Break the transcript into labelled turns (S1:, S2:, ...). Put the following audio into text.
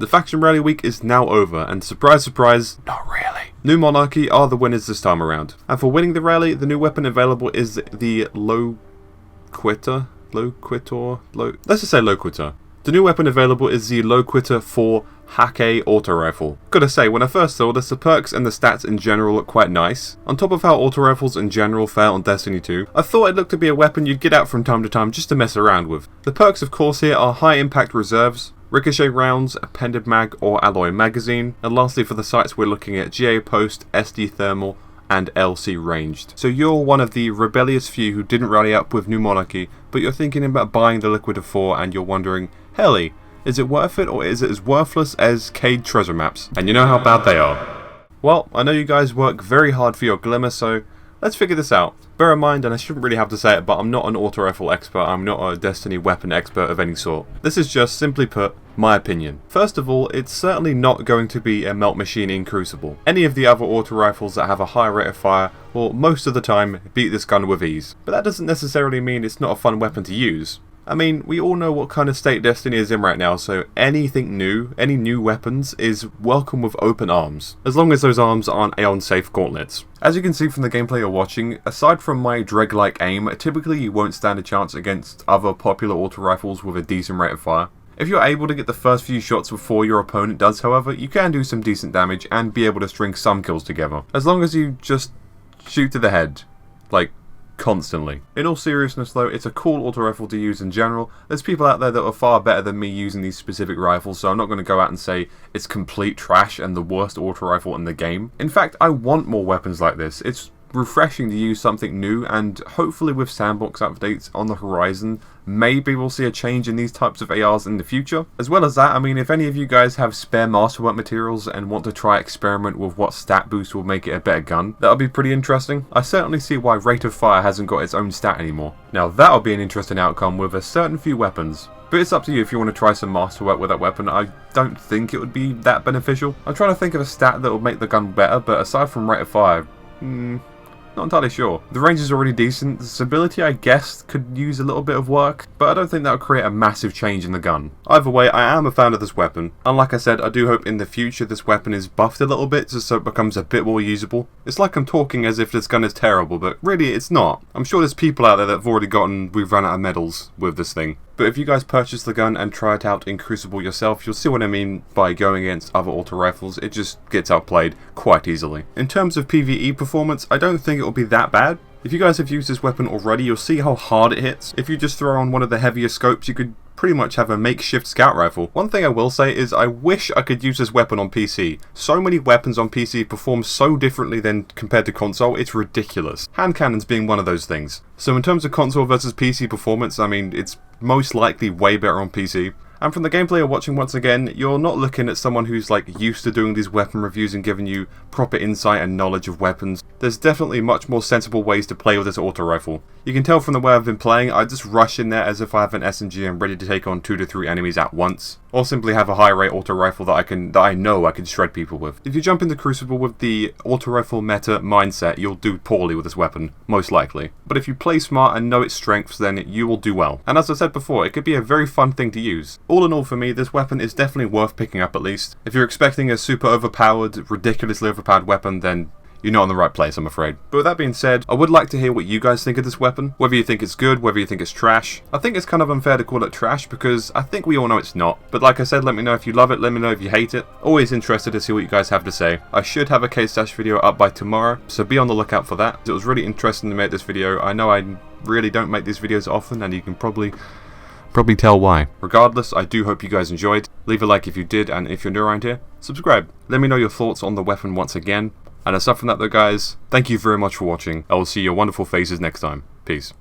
S1: The Faction Rally Week is now over, and surprise surprise, not really. New Monarchy are the winners this time around. And for winning the rally, the new weapon available is the Loquitor? Let's just say Loquitor. The new weapon available is the Loquitor 4 Heli auto rifle. Gotta say, when I first saw this, the perks and the stats in general look quite nice. On top of how auto rifles in general fare on Destiny 2, I thought it looked to be a weapon you'd get out from time to time just to mess around with. The perks of course here are high impact reserves, ricochet rounds, appended mag or alloy magazine, and lastly for the sights we're looking at GA post, SD thermal, and LC ranged. So you're one of the rebellious few who didn't rally up with New Monarchy, but you're thinking about buying the Loquitor 4 and you're wondering, Heli, is it worth it or is it as worthless as Cade treasure maps? And you know how bad they are. Well, I know you guys work very hard for your glimmer, so let's figure this out. Bear in mind, and I shouldn't really have to say it, but I'm not an auto rifle expert, I'm not a Destiny weapon expert of any sort. This is just, simply put, my opinion. First of all, it's certainly not going to be a melt machine in Crucible. Any of the other auto rifles that have a high rate of fire will most of the time beat this gun with ease. But that doesn't necessarily mean it's not a fun weapon to use. I mean, we all know what kind of state Destiny is in right now, so anything new, any new weapons, is welcome with open arms. As long as those arms aren't Aeon-safe gauntlets. As you can see from the gameplay you're watching, aside from my Dreg-like aim, typically you won't stand a chance against other popular auto rifles with a decent rate of fire. If you're able to get the first few shots before your opponent does, however, you can do some decent damage and be able to string some kills together. As long as you just shoot to the head. Like, constantly. In all seriousness though, it's a cool auto rifle to use in general. There's people out there that are far better than me using these specific rifles, so I'm not going to go out and say it's complete trash and the worst auto rifle in the game. In fact, I want more weapons like this. It's refreshing to use something new, and hopefully with sandbox updates on the horizon, maybe we'll see a change in these types of ARs in the future. As well as that, I mean, if any of you guys have spare masterwork materials and want to try experiment with what stat boost will make it a better gun, that'll be pretty interesting. I certainly see why rate of fire hasn't got its own stat anymore. Now that'll be an interesting outcome with a certain few weapons. But it's up to you if you want to try some masterwork with that weapon. I don't think it would be that beneficial. I'm trying to think of a stat that will make the gun better, but aside from rate of fire, not entirely sure. The range is already decent. The stability, I guess, could use a little bit of work, but I don't think that would create a massive change in the gun. Either way, I am a fan of this weapon, and like I said, I do hope in the future this weapon is buffed a little bit just so it becomes a bit more usable. It's like I'm talking as if this gun is terrible, but really it's not. I'm sure there's people out there that have already we've run out of medals with this thing. But if you guys purchase the gun and try it out in Crucible yourself, you'll see what I mean by going against other auto rifles. It just gets outplayed quite easily. In terms of PvE performance, I don't think it will be that bad. If you guys have used this weapon already, you'll see how hard it hits. If you just throw on one of the heavier scopes, you could pretty much have a makeshift scout rifle. One thing I will say is I wish I could use this weapon on PC. So many weapons on PC perform so differently than compared to console, it's ridiculous. Hand cannons being one of those things. So in terms of console versus PC performance, I mean, it's most likely way better on PC. And from the gameplay you're watching once again, you're not looking at someone who's like used to doing these weapon reviews and giving you proper insight and knowledge of weapons. There's definitely much more sensible ways to play with this auto rifle. You can tell from the way I've been playing, I just rush in there as if I have an SMG and ready to take on 2 to 3 enemies at once. Or simply have a high rate auto rifle that I know I can shred people with. If you jump into Crucible with the auto rifle meta mindset, you'll do poorly with this weapon, most likely. But if you play smart and know its strengths, then you will do well. And as I said before, it could be a very fun thing to use. All in all for me, this weapon is definitely worth picking up at least. If you're expecting a super overpowered, ridiculously overpowered weapon, then you're not in the right place, I'm afraid. But with that being said, I would like to hear what you guys think of this weapon. Whether you think it's good, whether you think it's trash. I think it's kind of unfair to call it trash because I think we all know it's not. But like I said, let me know if you love it, let me know if you hate it. Always interested to see what you guys have to say. I should have a case stash video up by tomorrow, so be on the lookout for that. It was really interesting to make this video. I know I really don't make these videos often, and you can probably tell why. Regardless, I do hope you guys enjoyed. Leave a like if you did, and if you're new around here, subscribe. Let me know your thoughts on the weapon once again. And aside from that though guys, thank you very much for watching. I will see your wonderful faces next time. Peace.